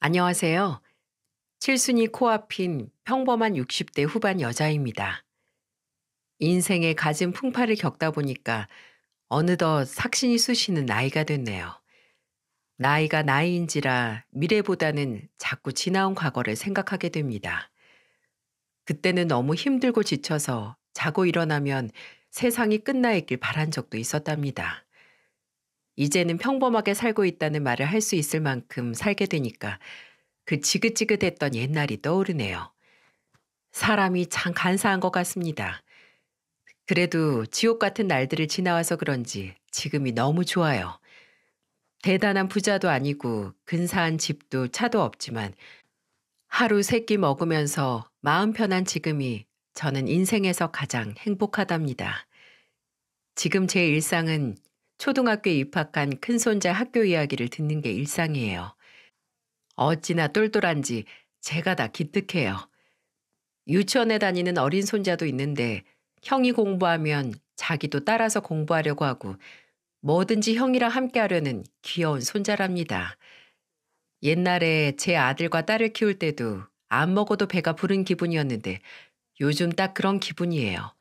안녕하세요. 칠순이 코앞인 평범한 60대 후반 여자입니다. 인생의 갖은 풍파를 겪다 보니까 어느덧 삭신이 쑤시는 나이가 됐네요. 나이가 나이인지라 미래보다는 자꾸 지나온 과거를 생각하게 됩니다. 그때는 너무 힘들고 지쳐서 자고 일어나면 세상이 끝나 있길 바란 적도 있었답니다. 이제는 평범하게 살고 있다는 말을 할 수 있을 만큼 살게 되니까 그 지긋지긋했던 옛날이 떠오르네요. 사람이 참 간사한 것 같습니다. 그래도 지옥 같은 날들을 지나와서 그런지 지금이 너무 좋아요. 대단한 부자도 아니고 근사한 집도 차도 없지만 하루 세끼 먹으면서 마음 편한 지금이 저는 인생에서 가장 행복하답니다. 지금 제 일상은 초등학교에 입학한 큰손자 학교 이야기를 듣는 게 일상이에요. 어찌나 똘똘한지 제가 다 기특해요. 유치원에 다니는 어린 손자도 있는데 형이 공부하면 자기도 따라서 공부하려고 하고 뭐든지 형이랑 함께 하려는 귀여운 손자랍니다. 옛날에 제 아들과 딸을 키울 때도 안 먹어도 배가 부른 기분이었는데 요즘 딱 그런 기분이에요.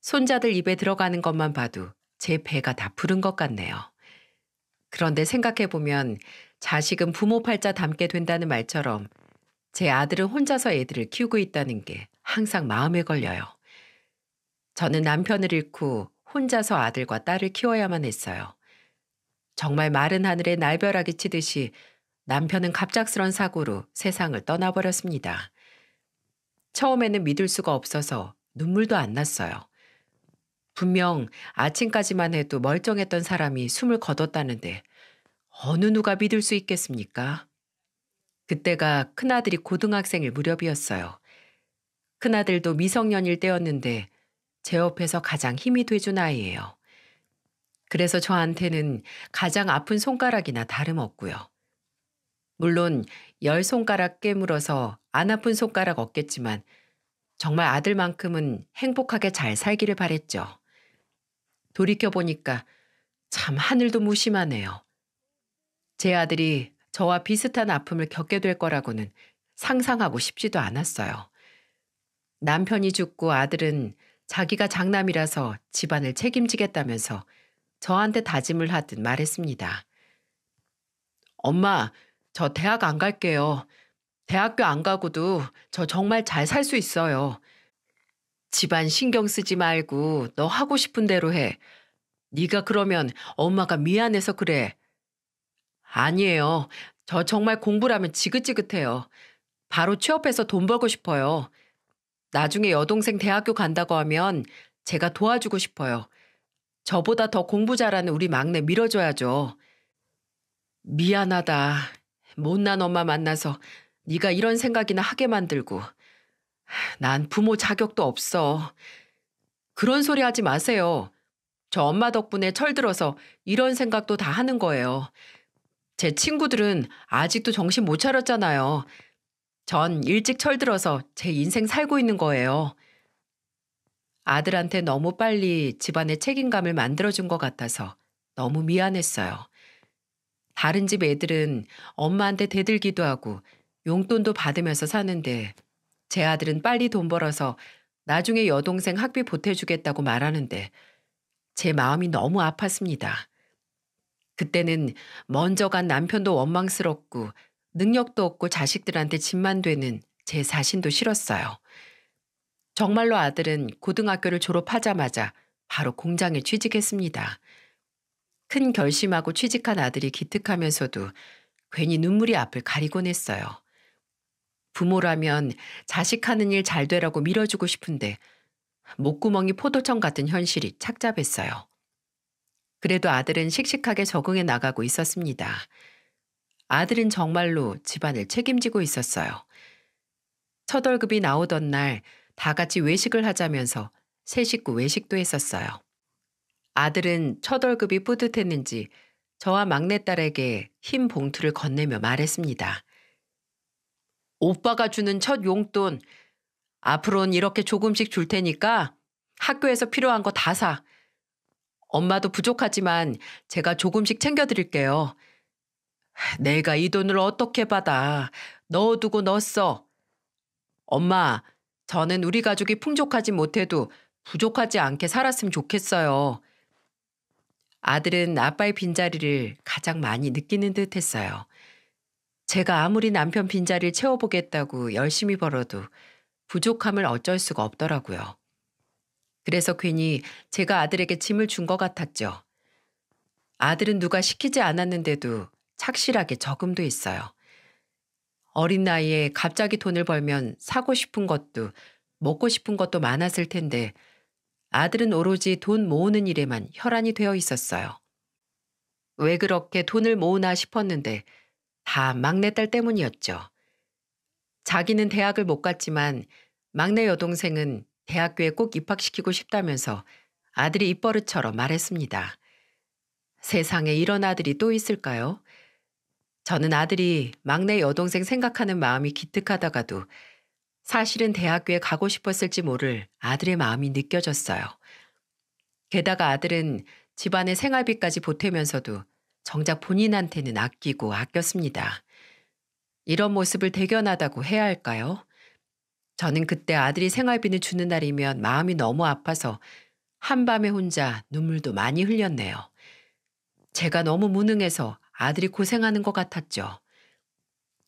손자들 입에 들어가는 것만 봐도 제 배가 다 부른 것 같네요. 그런데 생각해보면 자식은 부모 팔자 닮게 된다는 말처럼 제 아들은 혼자서 애들을 키우고 있다는 게 항상 마음에 걸려요. 저는 남편을 잃고 혼자서 아들과 딸을 키워야만 했어요. 정말 마른 하늘에 날벼락이 치듯이 남편은 갑작스런 사고로 세상을 떠나버렸습니다. 처음에는 믿을 수가 없어서 눈물도 안 났어요. 분명 아침까지만 해도 멀쩡했던 사람이 숨을 거뒀다는데 어느 누가 믿을 수 있겠습니까? 그때가 큰아들이 고등학생일 무렵이었어요. 큰아들도 미성년일 때였는데 제 옆에서 가장 힘이 돼준 아이예요. 그래서 저한테는 가장 아픈 손가락이나 다름없고요. 물론 10손가락 깨물어서 안 아픈 손가락 없겠지만 정말 아들만큼은 행복하게 잘 살기를 바랬죠. 돌이켜보니까 참 하늘도 무심하네요. 제 아들이 저와 비슷한 아픔을 겪게 될 거라고는 상상하고 싶지도 않았어요. 남편이 죽고 아들은 자기가 장남이라서 집안을 책임지겠다면서 저한테 다짐을 하듯 말했습니다. 엄마, 저 대학 안 갈게요. 대학교 안 가고도 저 정말 잘 살 수 있어요. 집안 신경 쓰지 말고 너 하고 싶은 대로 해. 네가 그러면 엄마가 미안해서 그래. 아니에요. 저 정말 공부를 하면 지긋지긋해요. 바로 취업해서 돈 벌고 싶어요. 나중에 여동생 대학교 간다고 하면 제가 도와주고 싶어요. 저보다 더 공부 잘하는 우리 막내 밀어줘야죠. 미안하다. 못난 엄마 만나서 네가 이런 생각이나 하게 만들고. 난 부모 자격도 없어. 그런 소리 하지 마세요. 저 엄마 덕분에 철들어서 이런 생각도 다 하는 거예요. 제 친구들은 아직도 정신 못 차렸잖아요. 전 일찍 철들어서 제 인생 살고 있는 거예요. 아들한테 너무 빨리 집안의 책임감을 만들어준 것 같아서 너무 미안했어요. 다른 집 애들은 엄마한테 대들기도 하고 용돈도 받으면서 사는데 제 아들은 빨리 돈 벌어서 나중에 여동생 학비 보태주겠다고 말하는데 제 마음이 너무 아팠습니다. 그때는 먼저 간 남편도 원망스럽고 능력도 없고 자식들한테 짐만 되는 제 자신도 싫었어요. 정말로 아들은 고등학교를 졸업하자마자 바로 공장에 취직했습니다. 큰 결심하고 취직한 아들이 기특하면서도 괜히 눈물이 앞을 가리곤 했어요. 부모라면 자식 하는 일 잘 되라고 밀어주고 싶은데 목구멍이 포도청 같은 현실이 착잡했어요. 그래도 아들은 씩씩하게 적응해 나가고 있었습니다. 아들은 정말로 집안을 책임지고 있었어요. 첫 월급이 나오던 날 다 같이 외식을 하자면서 세 식구 외식도 했었어요. 아들은 첫 월급이 뿌듯했는지 저와 막내딸에게 흰 봉투를 건네며 말했습니다. 오빠가 주는 첫 용돈, 앞으로는 이렇게 조금씩 줄 테니까 학교에서 필요한 거 다 사. 엄마도 부족하지만 제가 조금씩 챙겨드릴게요. 내가 이 돈을 어떻게 받아? 넣어두고 넣었어. 엄마, 저는 우리 가족이 풍족하지 못해도 부족하지 않게 살았으면 좋겠어요. 아들은 아빠의 빈자리를 가장 많이 느끼는 듯 했어요. 제가 아무리 남편 빈자리를 채워보겠다고 열심히 벌어도 부족함을 어쩔 수가 없더라고요. 그래서 괜히 제가 아들에게 짐을 준 것 같았죠. 아들은 누가 시키지 않았는데도 착실하게 저금도 있어요. 어린 나이에 갑자기 돈을 벌면 사고 싶은 것도 먹고 싶은 것도 많았을 텐데 아들은 오로지 돈 모으는 일에만 혈안이 되어 있었어요. 왜 그렇게 돈을 모으나 싶었는데 다 막내딸 때문이었죠. 자기는 대학을 못 갔지만 막내 여동생은 대학교에 꼭 입학시키고 싶다면서 아들이 입버릇처럼 말했습니다. 세상에 이런 아들이 또 있을까요? 저는 아들이 막내 여동생 생각하는 마음이 기특하다가도 사실은 대학교에 가고 싶었을지 모를 아들의 마음이 느껴졌어요. 게다가 아들은 집안의 생활비까지 보태면서도 정작 본인한테는 아끼고 아꼈습니다. 이런 모습을 대견하다고 해야 할까요? 저는 그때 아들이 생활비를 주는 날이면 마음이 너무 아파서 한밤에 혼자 눈물도 많이 흘렸네요. 제가 너무 무능해서 아들이 고생하는 것 같았죠.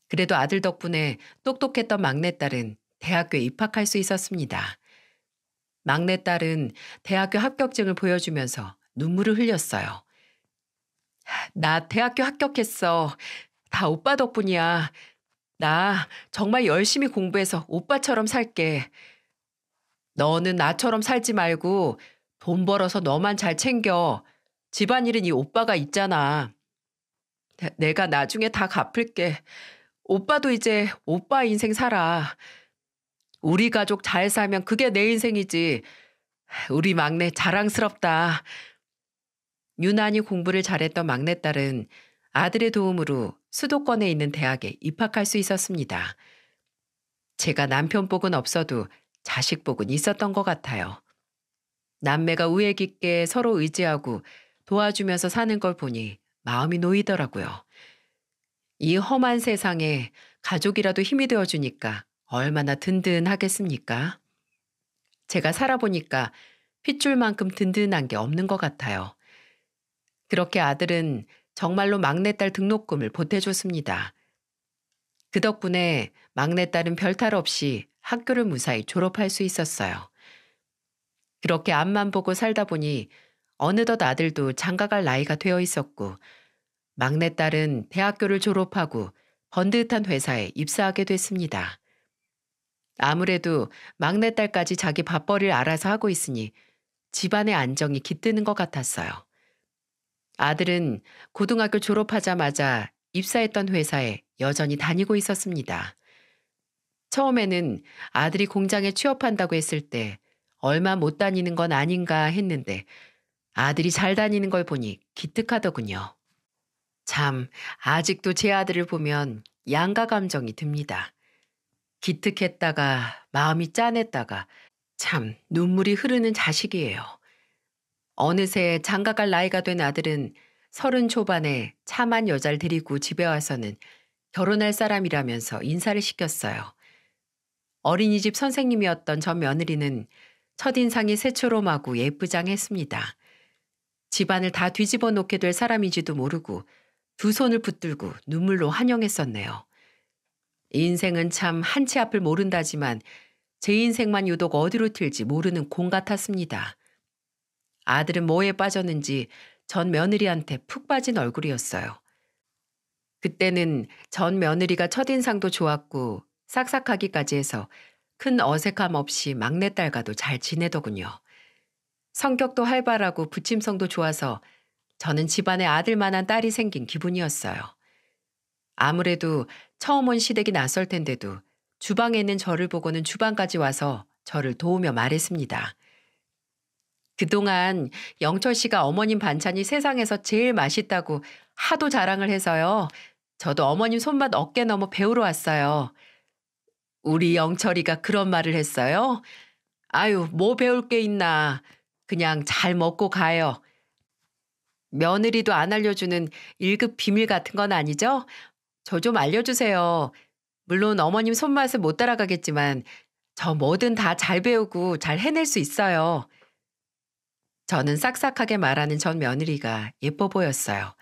그래도 아들 덕분에 똑똑했던 막내딸은 대학교에 입학할 수 있었습니다. 막내딸은 대학교 합격증을 보여주면서 눈물을 흘렸어요. 나 대학교 합격했어. 다 오빠 덕분이야. 나 정말 열심히 공부해서 오빠처럼 살게. 너는 나처럼 살지 말고 돈 벌어서 너만 잘 챙겨. 집안일은 이 오빠가 있잖아. 내가 나중에 다 갚을게. 오빠도 이제 오빠 인생 살아. 우리 가족 잘 살면 그게 내 인생이지. 우리 막내 자랑스럽다. 유난히 공부를 잘했던 막내딸은 아들의 도움으로 수도권에 있는 대학에 입학할 수 있었습니다. 제가 남편 복은 없어도 자식 복은 있었던 것 같아요. 남매가 우애 깊게 서로 의지하고 도와주면서 사는 걸 보니 마음이 놓이더라고요. 이 험한 세상에 가족이라도 힘이 되어주니까 얼마나 든든하겠습니까? 제가 살아보니까 핏줄만큼 든든한 게 없는 것 같아요. 그렇게 아들은 정말로 막내딸 등록금을 보태줬습니다. 그 덕분에 막내딸은 별탈 없이 학교를 무사히 졸업할 수 있었어요. 그렇게 앞만 보고 살다 보니 어느덧 아들도 장가갈 나이가 되어 있었고 막내딸은 대학교를 졸업하고 번듯한 회사에 입사하게 됐습니다. 아무래도 막내딸까지 자기 밥벌이를 알아서 하고 있으니 집안의 안정이 깃드는 것 같았어요. 아들은 고등학교 졸업하자마자 입사했던 회사에 여전히 다니고 있었습니다. 처음에는 아들이 공장에 취업한다고 했을 때 얼마 못 다니는 건 아닌가 했는데 아들이 잘 다니는 걸 보니 기특하더군요. 참, 아직도 제 아들을 보면 양가 감정이 듭니다. 기특했다가 마음이 짠했다가 참 눈물이 흐르는 자식이에요. 어느새 장가갈 나이가 된 아들은 30 초반에 참한 여자를 데리고 집에 와서는 결혼할 사람이라면서 인사를 시켰어요. 어린이집 선생님이었던 전 며느리는 첫인상이 새초롬하고 예쁘장했습니다. 집안을 다 뒤집어 놓게 될 사람인지도 모르고 두 손을 붙들고 눈물로 환영했었네요. 인생은 참 한치 앞을 모른다지만 제 인생만 유독 어디로 튈지 모르는 공 같았습니다. 아들은 뭐에 빠졌는지 전 며느리한테 푹 빠진 얼굴이었어요. 그때는 전 며느리가 첫인상도 좋았고 싹싹하기까지 해서 큰 어색함 없이 막내딸과도 잘 지내더군요. 성격도 활발하고 부침성도 좋아서 저는 집안에 아들만한 딸이 생긴 기분이었어요. 아무래도 처음 온 시댁이 낯설 텐데도 주방에 있는 저를 보고는 주방까지 와서 저를 도우며 말했습니다. 그동안 영철 씨가 어머님 반찬이 세상에서 제일 맛있다고 하도 자랑을 해서요. 저도 어머님 손맛 어깨 넘어 배우러 왔어요. 우리 영철이가 그런 말을 했어요? 아유, 뭐 배울 게 있나. 그냥 잘 먹고 가요. 며느리도 안 알려주는 1급 비밀 같은 건 아니죠? 저 좀 알려주세요. 물론 어머님 손맛을 못 따라가겠지만 저 뭐든 다 잘 배우고 잘 해낼 수 있어요. 저는 싹싹하게 말하는 전 며느리가 예뻐 보였어요.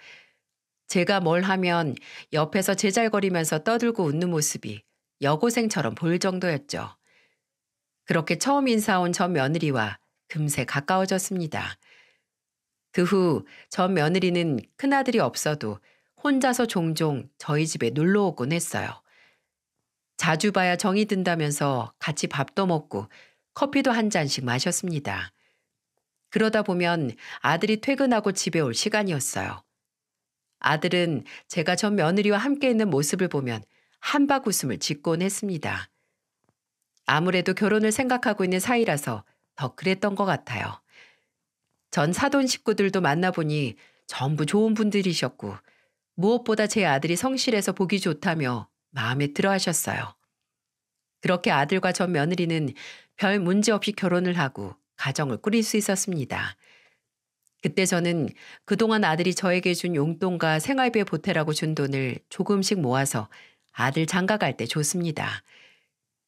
제가 뭘 하면 옆에서 제잘거리면서 떠들고 웃는 모습이 여고생처럼 보일 정도였죠. 그렇게 처음 인사 온 전 며느리와 금세 가까워졌습니다. 그 후 전 며느리는 큰아들이 없어도 혼자서 종종 저희 집에 놀러 오곤 했어요. 자주 봐야 정이 든다면서 같이 밥도 먹고 커피도 한 잔씩 마셨습니다. 그러다 보면 아들이 퇴근하고 집에 올 시간이었어요. 아들은 제가 전 며느리와 함께 있는 모습을 보면 한박 웃음을 짓곤 했습니다. 아무래도 결혼을 생각하고 있는 사이라서 더 그랬던 것 같아요. 전 사돈 식구들도 만나보니 전부 좋은 분들이셨고 무엇보다 제 아들이 성실해서 보기 좋다며 마음에 들어 하셨어요. 그렇게 아들과 전 며느리는 별 문제 없이 결혼을 하고 가정을 꾸릴 수 있었습니다. 그때 저는 그동안 아들이 저에게 준 용돈과 생활비에 보태라고 준 돈을 조금씩 모아서 아들 장가 갈 때 줬습니다.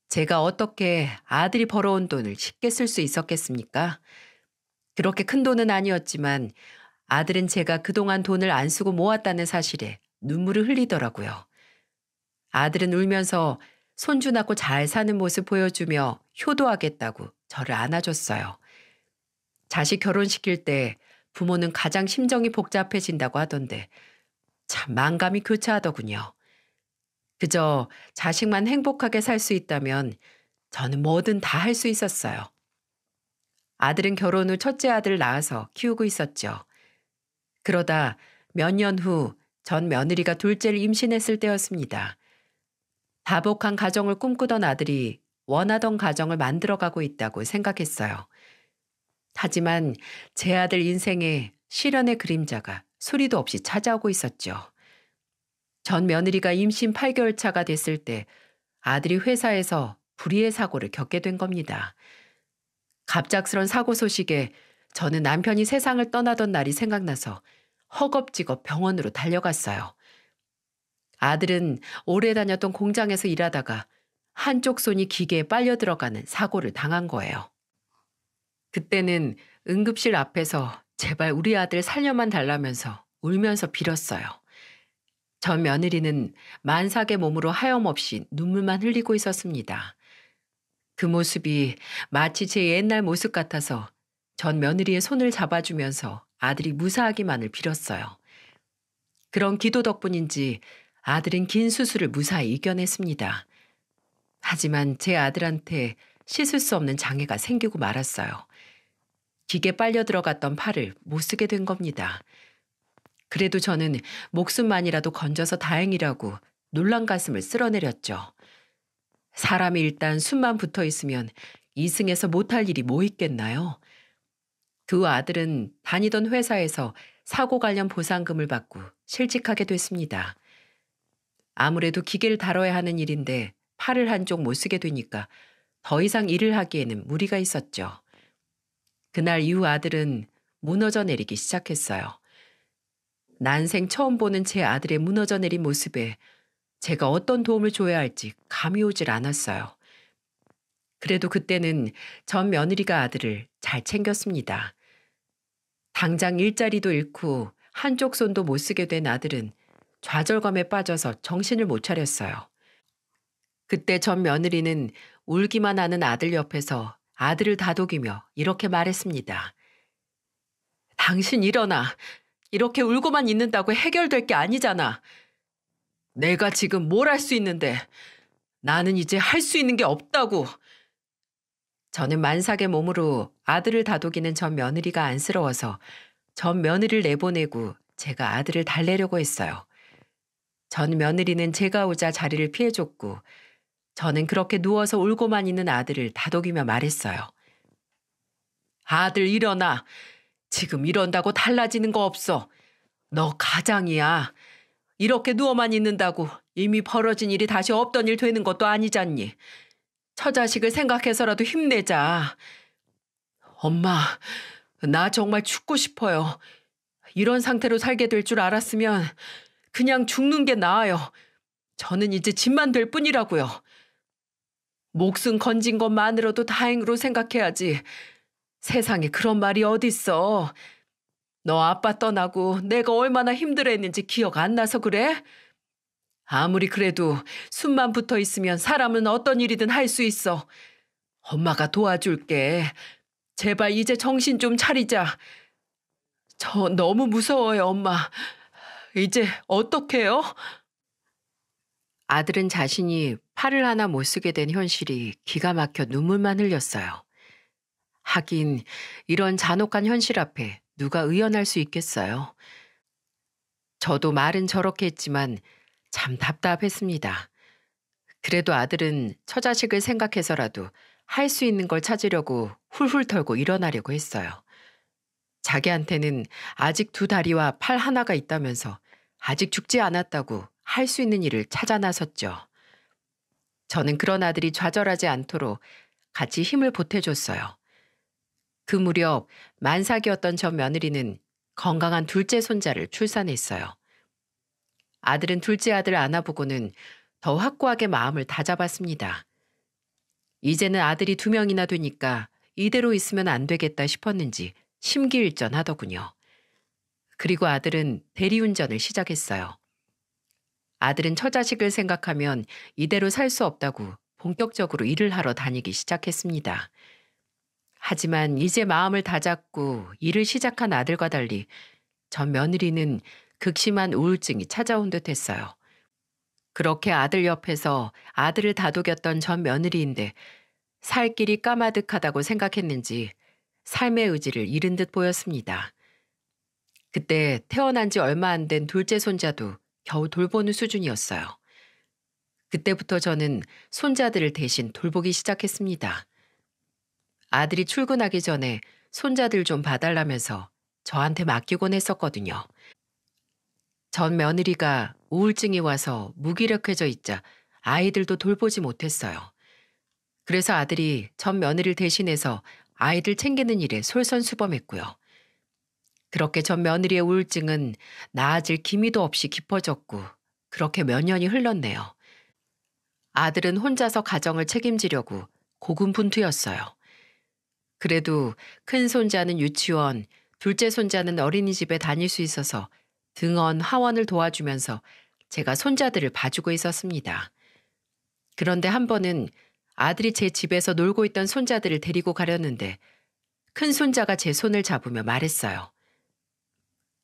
제가 어떻게 아들이 벌어온 돈을 쉽게 쓸 수 있었겠습니까? 그렇게 큰 돈은 아니었지만 아들은 제가 그동안 돈을 안 쓰고 모았다는 사실에 눈물을 흘리더라고요. 아들은 울면서 손주 낳고 잘 사는 모습 보여주며 효도하겠다고 저를 안아줬어요. 자식 결혼시킬 때 부모는 가장 심정이 복잡해진다고 하던데 참 만감이 교차하더군요. 그저 자식만 행복하게 살 수 있다면 저는 뭐든 다 할 수 있었어요. 아들은 결혼 후 첫째 아들을 낳아서 키우고 있었죠. 그러다 몇 년 후 전 며느리가 둘째를 임신했을 때였습니다. 다복한 가정을 꿈꾸던 아들이 원하던 가정을 만들어가고 있다고 생각했어요. 하지만 제 아들 인생에 시련의 그림자가 소리도 없이 찾아오고 있었죠. 전 며느리가 임신 8개월 차가 됐을 때 아들이 회사에서 불의의 사고를 겪게 된 겁니다. 갑작스런 사고 소식에 저는 남편이 세상을 떠나던 날이 생각나서 허겁지겁 병원으로 달려갔어요. 아들은 오래 다녔던 공장에서 일하다가 한쪽 손이 기계에 빨려 들어가는 사고를 당한 거예요. 그때는 응급실 앞에서 제발 우리 아들 살려만 달라면서 울면서 빌었어요. 전 며느리는 만삭의 몸으로 하염없이 눈물만 흘리고 있었습니다. 그 모습이 마치 제 옛날 모습 같아서 전 며느리의 손을 잡아주면서 아들이 무사하기만을 빌었어요. 그런 기도 덕분인지 아들은 긴 수술을 무사히 이겨냈습니다. 하지만 제 아들한테 씻을 수 없는 장애가 생기고 말았어요. 기계 빨려 들어갔던 팔을 못 쓰게 된 겁니다. 그래도 저는 목숨만이라도 건져서 다행이라고 놀란 가슴을 쓸어내렸죠. 사람이 일단 숨만 붙어 있으면 이승에서 못할 일이 뭐 있겠나요? 그 아들은 다니던 회사에서 사고 관련 보상금을 받고 실직하게 됐습니다. 아무래도 기계를 다뤄야 하는 일인데 팔을 한쪽 못 쓰게 되니까 더 이상 일을 하기에는 무리가 있었죠. 그날 이후 아들은 무너져 내리기 시작했어요. 난생 처음 보는 제 아들의 무너져 내린 모습에 제가 어떤 도움을 줘야 할지 감이 오질 않았어요. 그래도 그때는 전 며느리가 아들을 잘 챙겼습니다. 당장 일자리도 잃고 한쪽 손도 못 쓰게 된 아들은 좌절감에 빠져서 정신을 못 차렸어요. 그때 전 며느리는 울기만 하는 아들 옆에서 아들을 다독이며 이렇게 말했습니다. 당신 일어나. 이렇게 울고만 있는다고 해결될 게 아니잖아. 내가 지금 뭘 할 수 있는데 나는 이제 할 수 있는 게 없다고. 저는 만삭의 몸으로 아들을 다독이는 전 며느리가 안쓰러워서 전 며느리를 내보내고 제가 아들을 달래려고 했어요. 전 며느리는 제가 오자 자리를 피해줬고 저는 그렇게 누워서 울고만 있는 아들을 다독이며 말했어요. 아들 일어나. 지금 이런다고 달라지는 거 없어. 너 가장이야. 이렇게 누워만 있는다고 이미 벌어진 일이 다시 없던 일 되는 것도 아니잖니. 처자식을 생각해서라도 힘내자. 엄마, 나 정말 죽고 싶어요. 이런 상태로 살게 될 줄 알았으면 그냥 죽는 게 나아요. 저는 이제 집만 될 뿐이라고요. 목숨 건진 것만으로도 다행으로 생각해야지. 세상에 그런 말이 어딨어. 너 아빠 떠나고 내가 얼마나 힘들어했는지 기억 안 나서 그래? 아무리 그래도 숨만 붙어 있으면 사람은 어떤 일이든 할 수 있어. 엄마가 도와줄게. 제발 이제 정신 좀 차리자. 저 너무 무서워요, 엄마. 이제 어떡해요? 아들은 자신이 팔을 하나 못 쓰게 된 현실이 기가 막혀 눈물만 흘렸어요. 하긴 이런 잔혹한 현실 앞에 누가 의연할 수 있겠어요. 저도 말은 저렇게 했지만 참 답답했습니다. 그래도 아들은 처자식을 생각해서라도 할 수 있는 걸 찾으려고 훌훌 털고 일어나려고 했어요. 자기한테는 아직 두 다리와 팔 하나가 있다면서 아직 죽지 않았다고 할 수 있는 일을 찾아 나섰죠. 저는 그런 아들이 좌절하지 않도록 같이 힘을 보태줬어요. 그 무렵 만삭이었던 전 며느리는 건강한 둘째 손자를 출산했어요. 아들은 둘째 아들 안아보고는 더 확고하게 마음을 다잡았습니다. 이제는 아들이 2명이나 되니까 이대로 있으면 안 되겠다 싶었는지 심기일전하더군요. 그리고 아들은 대리운전을 시작했어요. 아들은 처자식을 생각하면 이대로 살 수 없다고 본격적으로 일을 하러 다니기 시작했습니다. 하지만 이제 마음을 다잡고 일을 시작한 아들과 달리 전 며느리는 극심한 우울증이 찾아온 듯 했어요. 그렇게 아들 옆에서 아들을 다독였던 전 며느리인데 살 길이 까마득하다고 생각했는지 삶의 의지를 잃은 듯 보였습니다. 그때 태어난 지 얼마 안 된 둘째 손자도 겨우 돌보는 수준이었어요. 그때부터 저는 손자들을 대신 돌보기 시작했습니다. 아들이 출근하기 전에 손자들 좀 봐달라면서 저한테 맡기곤 했었거든요. 전 며느리가 우울증이 와서 무기력해져 있자 아이들도 돌보지 못했어요. 그래서 아들이 전 며느리를 대신해서 아이들 챙기는 일에 솔선수범했고요. 그렇게 전 며느리의 우울증은 나아질 기미도 없이 깊어졌고 그렇게 몇 년이 흘렀네요. 아들은 혼자서 가정을 책임지려고 고군분투였어요. 그래도 큰 손자는 유치원, 둘째 손자는 어린이집에 다닐 수 있어서 등원, 하원을 도와주면서 제가 손자들을 봐주고 있었습니다. 그런데 한 번은 아들이 제 집에서 놀고 있던 손자들을 데리고 가려는데 큰 손자가 제 손을 잡으며 말했어요.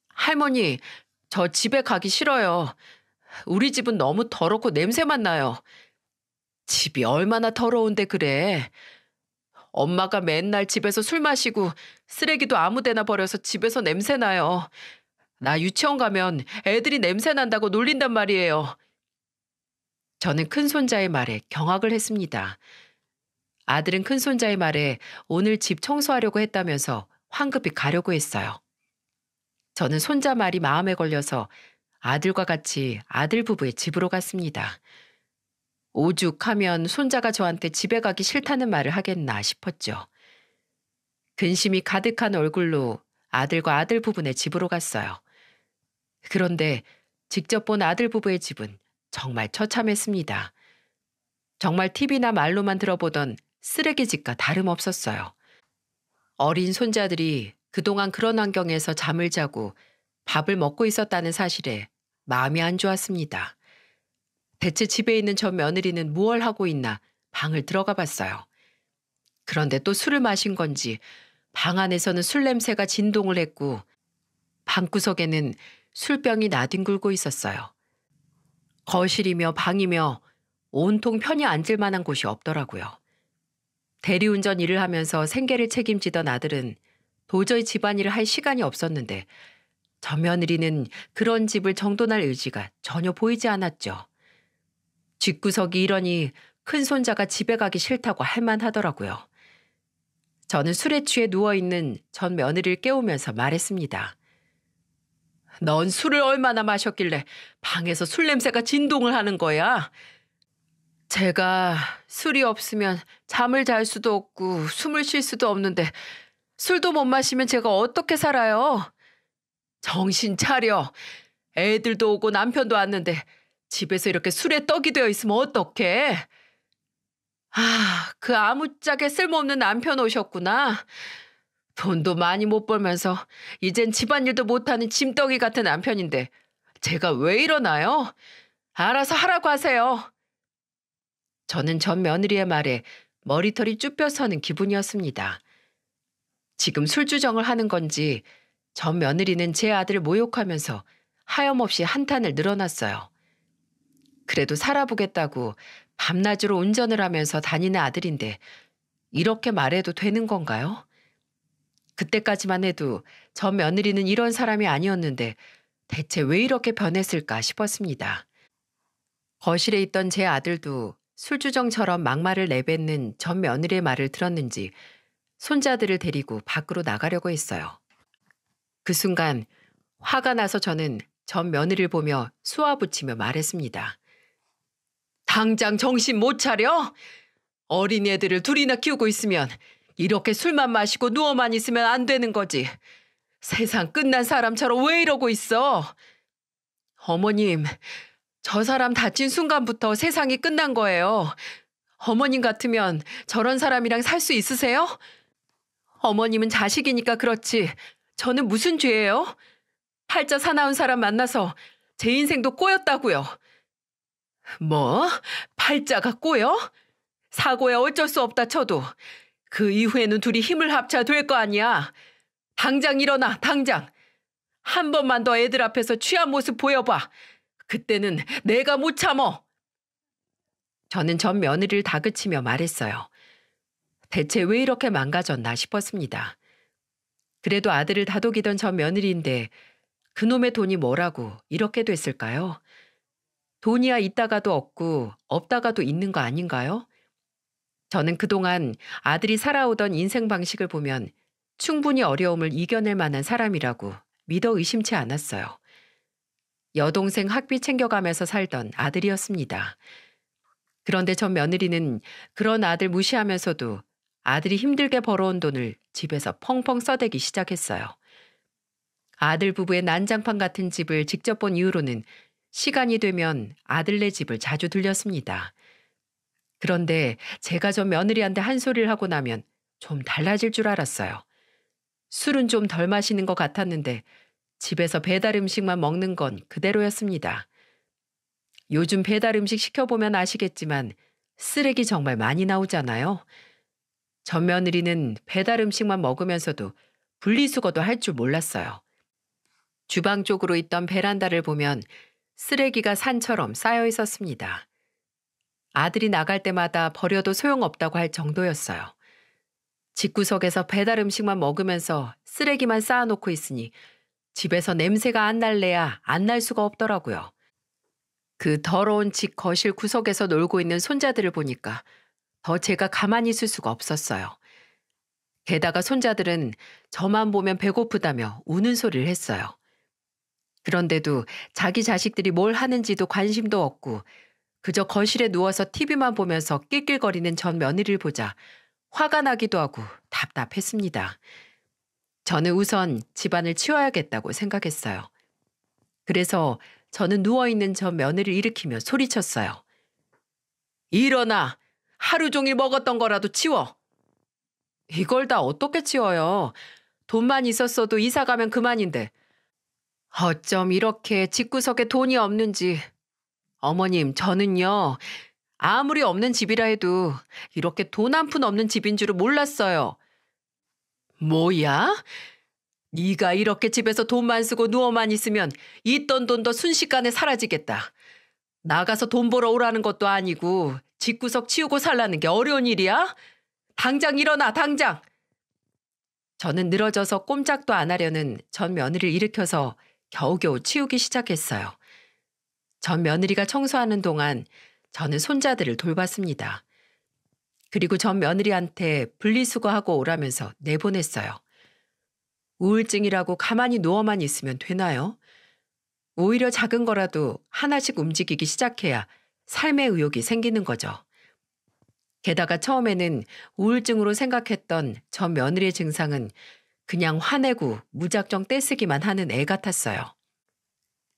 할머니, 저 집에 가기 싫어요. 우리 집은 너무 더럽고 냄새만 나요. 집이 얼마나 더러운데 그래. 엄마가 맨날 집에서 술 마시고 쓰레기도 아무 데나 버려서 집에서 냄새 나요. 나 유치원 가면 애들이 냄새 난다고 놀린단 말이에요. 저는 큰손자의 말에 경악을 했습니다. 아들은 큰손자의 말에 오늘 집 청소하려고 했다면서 황급히 가려고 했어요. 저는 손자 말이 마음에 걸려서 아들과 같이 아들 부부의 집으로 갔습니다. 오죽하면 손자가 저한테 집에 가기 싫다는 말을 하겠나 싶었죠. 근심이 가득한 얼굴로 아들과 아들 부부네 집으로 갔어요. 그런데 직접 본 아들 부부의 집은 정말 처참했습니다. 정말 TV나 말로만 들어보던 쓰레기집과 다름없었어요. 어린 손자들이 그동안 그런 환경에서 잠을 자고 밥을 먹고 있었다는 사실에 마음이 안 좋았습니다. 대체 집에 있는 저 며느리는 무얼 하고 있나 방을 들어가 봤어요. 그런데 또 술을 마신 건지 방 안에서는 술 냄새가 진동을 했고 방구석에는 술병이 나뒹굴고 있었어요. 거실이며 방이며 온통 편히 앉을 만한 곳이 없더라고요. 대리운전 일을 하면서 생계를 책임지던 아들은 도저히 집안일을 할 시간이 없었는데 저 며느리는 그런 집을 정돈할 의지가 전혀 보이지 않았죠. 뒷구석이 이러니 큰 손자가 집에 가기 싫다고 할 만하더라고요. 저는 술에 취해 누워있는 전 며느리를 깨우면서 말했습니다. 넌 술을 얼마나 마셨길래 방에서 술 냄새가 진동을 하는 거야? 제가 술이 없으면 잠을 잘 수도 없고 숨을 쉴 수도 없는데 술도 못 마시면 제가 어떻게 살아요? 정신 차려. 애들도 오고 남편도 왔는데 집에서 이렇게 술에 떡이 되어 있으면 어떡해? 아, 그 아무짝에 쓸모없는 남편 오셨구나. 돈도 많이 못 벌면서 이젠 집안일도 못하는 짐덩이 같은 남편인데 제가 왜 이러나요? 알아서 하라고 하세요. 저는 전 며느리의 말에 머리털이 쭈뼛서는 기분이었습니다. 지금 술주정을 하는 건지 전 며느리는 제 아들을 모욕하면서 하염없이 한탄을 늘어놨어요. 그래도 살아보겠다고 밤낮으로 운전을 하면서 다니는 아들인데 이렇게 말해도 되는 건가요? 그때까지만 해도 전 며느리는 이런 사람이 아니었는데 대체 왜 이렇게 변했을까 싶었습니다. 거실에 있던 제 아들도 술주정처럼 막말을 내뱉는 전 며느리의 말을 들었는지 손자들을 데리고 밖으로 나가려고 했어요. 그 순간 화가 나서 저는 전 며느리를 보며 쏘아붙이며 말했습니다. 당장 정신 못 차려? 어린애들을 둘이나 키우고 있으면 이렇게 술만 마시고 누워만 있으면 안 되는 거지. 세상 끝난 사람처럼 왜 이러고 있어? 어머님, 저 사람 다친 순간부터 세상이 끝난 거예요. 어머님 같으면 저런 사람이랑 살 수 있으세요? 어머님은 자식이니까 그렇지. 저는 무슨 죄예요? 팔자 사나운 사람 만나서 제 인생도 꼬였다고요. 뭐? 팔자가 꼬여? 사고야 어쩔 수 없다 쳐도 그 이후에는 둘이 힘을 합쳐야 될 거 아니야. 당장 일어나, 당장. 한 번만 더 애들 앞에서 취한 모습 보여봐. 그때는 내가 못 참어. 저는 전 며느리를 다그치며 말했어요. 대체 왜 이렇게 망가졌나 싶었습니다. 그래도 아들을 다독이던 전 며느리인데 그놈의 돈이 뭐라고 이렇게 됐을까요? 돈이야 있다가도 없고 없다가도 있는 거 아닌가요? 저는 그동안 아들이 살아오던 인생 방식을 보면 충분히 어려움을 이겨낼 만한 사람이라고 믿어 의심치 않았어요. 여동생 학비 챙겨가면서 살던 아들이었습니다. 그런데 전 며느리는 그런 아들 무시하면서도 아들이 힘들게 벌어온 돈을 집에서 펑펑 써대기 시작했어요. 아들 부부의 난장판 같은 집을 직접 본 이후로는 시간이 되면 아들네 집을 자주 들렸습니다. 그런데 제가 전 며느리한테 한 소리를 하고 나면 좀 달라질 줄 알았어요. 술은 좀 덜 마시는 것 같았는데 집에서 배달 음식만 먹는 건 그대로였습니다. 요즘 배달 음식 시켜보면 아시겠지만 쓰레기 정말 많이 나오잖아요. 전 며느리는 배달 음식만 먹으면서도 분리수거도 할 줄 몰랐어요. 주방 쪽으로 있던 베란다를 보면 쓰레기가 산처럼 쌓여 있었습니다. 아들이 나갈 때마다 버려도 소용없다고 할 정도였어요. 집구석에서 배달 음식만 먹으면서 쓰레기만 쌓아놓고 있으니 집에서 냄새가 안 날래야 안 날 수가 없더라고요. 그 더러운 집 거실 구석에서 놀고 있는 손자들을 보니까 더 제가 가만히 있을 수가 없었어요. 게다가 손자들은 저만 보면 배고프다며 우는 소리를 했어요. 그런데도 자기 자식들이 뭘 하는지도 관심도 없고 그저 거실에 누워서 TV만 보면서 낄낄거리는 전 며느리를 보자 화가 나기도 하고 답답했습니다. 저는 우선 집안을 치워야겠다고 생각했어요. 그래서 저는 누워있는 전 며느리를 일으키며 소리쳤어요. 일어나! 하루 종일 먹었던 거라도 치워! 이걸 다 어떻게 치워요? 돈만 있었어도 이사 가면 그만인데. 어쩜 이렇게 집구석에 돈이 없는지. 어머님, 저는요. 아무리 없는 집이라 해도 이렇게 돈 한 푼 없는 집인 줄은 몰랐어요. 뭐야? 네가 이렇게 집에서 돈만 쓰고 누워만 있으면 있던 돈도 순식간에 사라지겠다. 나가서 돈 벌어 오라는 것도 아니고 집구석 치우고 살라는 게 어려운 일이야? 당장 일어나, 당장! 저는 늘어져서 꼼짝도 안 하려는 전 며느리를 일으켜서 겨우겨우 치우기 시작했어요. 전 며느리가 청소하는 동안 저는 손자들을 돌봤습니다. 그리고 전 며느리한테 분리수거하고 오라면서 내보냈어요. 우울증이라고 가만히 누워만 있으면 되나요? 오히려 작은 거라도 하나씩 움직이기 시작해야 삶의 의욕이 생기는 거죠. 게다가 처음에는 우울증으로 생각했던 전 며느리의 증상은 그냥 화내고 무작정 떼쓰기만 하는 애 같았어요.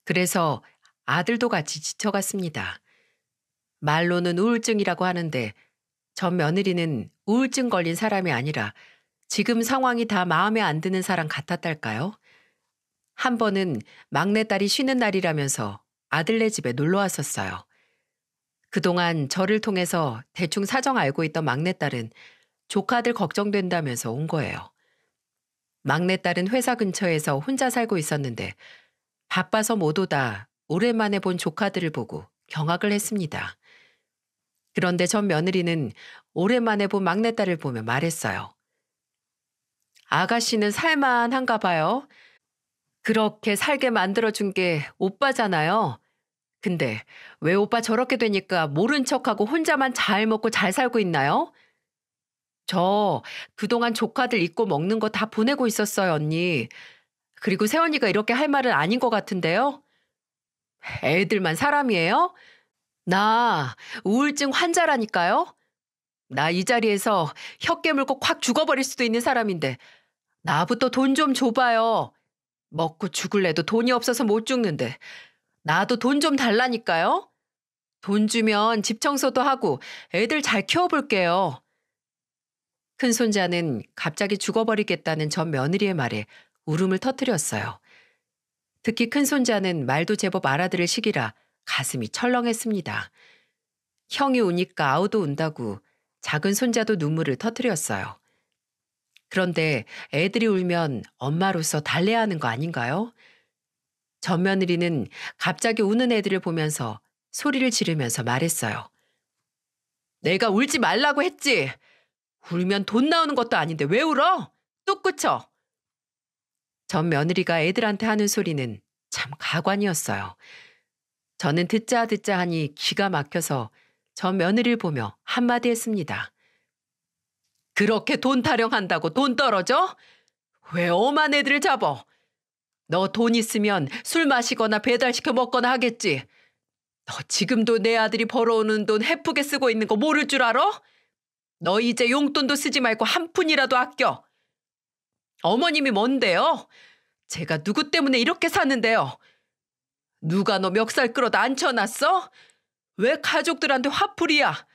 그래서 아들도 같이 지쳐갔습니다. 말로는 우울증이라고 하는데 전 며느리는 우울증 걸린 사람이 아니라 지금 상황이 다 마음에 안 드는 사람 같았달까요? 한 번은 막내딸이 쉬는 날이라면서 아들네 집에 놀러 왔었어요. 그동안 저를 통해서 대충 사정 알고 있던 막내딸은 조카들 걱정된다면서 온 거예요. 막내딸은 회사 근처에서 혼자 살고 있었는데 바빠서 못 오다 오랜만에 본 조카들을 보고 경악을 했습니다. 그런데 전 며느리는 오랜만에 본 막내딸을 보며 말했어요. 아가씨는 살만한가 봐요. 그렇게 살게 만들어준 게 오빠잖아요. 근데 왜 오빠 저렇게 되니까 모른 척하고 혼자만 잘 먹고 잘 살고 있나요? 저 그동안 조카들 입고 먹는 거 다 보내고 있었어요, 언니. 그리고 새언니가 이렇게 할 말은 아닌 것 같은데요? 애들만 사람이에요? 나 우울증 환자라니까요? 나 이 자리에서 혀 깨물고 콱 죽어버릴 수도 있는 사람인데 나부터 돈 좀 줘봐요. 먹고 죽을래도 돈이 없어서 못 죽는데 나도 돈 좀 달라니까요? 돈 주면 집 청소도 하고 애들 잘 키워볼게요. 큰손자는 갑자기 죽어버리겠다는 전 며느리의 말에 울음을 터뜨렸어요. 특히 큰손자는 말도 제법 알아들을 시기라 가슴이 철렁했습니다. 형이 우니까 아우도 운다고 작은 손자도 눈물을 터뜨렸어요. 그런데 애들이 울면 엄마로서 달래야 하는 거 아닌가요? 전 며느리는 갑자기 우는 애들을 보면서 소리를 지르면서 말했어요. 내가 울지 말라고 했지. 울면 돈 나오는 것도 아닌데 왜 울어? 뚝 그쳐. 전 며느리가 애들한테 하는 소리는 참 가관이었어요. 저는 듣자 듣자 하니 기가 막혀서 전 며느리를 보며 한마디 했습니다. 그렇게 돈 타령한다고 돈 떨어져? 왜 엄한 애들을 잡어? 너 돈 있으면 술 마시거나 배달시켜 먹거나 하겠지. 너 지금도 내 아들이 벌어오는 돈 헤프게 쓰고 있는 거 모를 줄 알아? 너 이제 용돈도 쓰지 말고 한 푼이라도 아껴. 어머님이 뭔데요? 제가 누구 때문에 이렇게 사는데요? 누가 너 멱살 끌어다 앉혀놨어? 왜 가족들한테 화풀이야?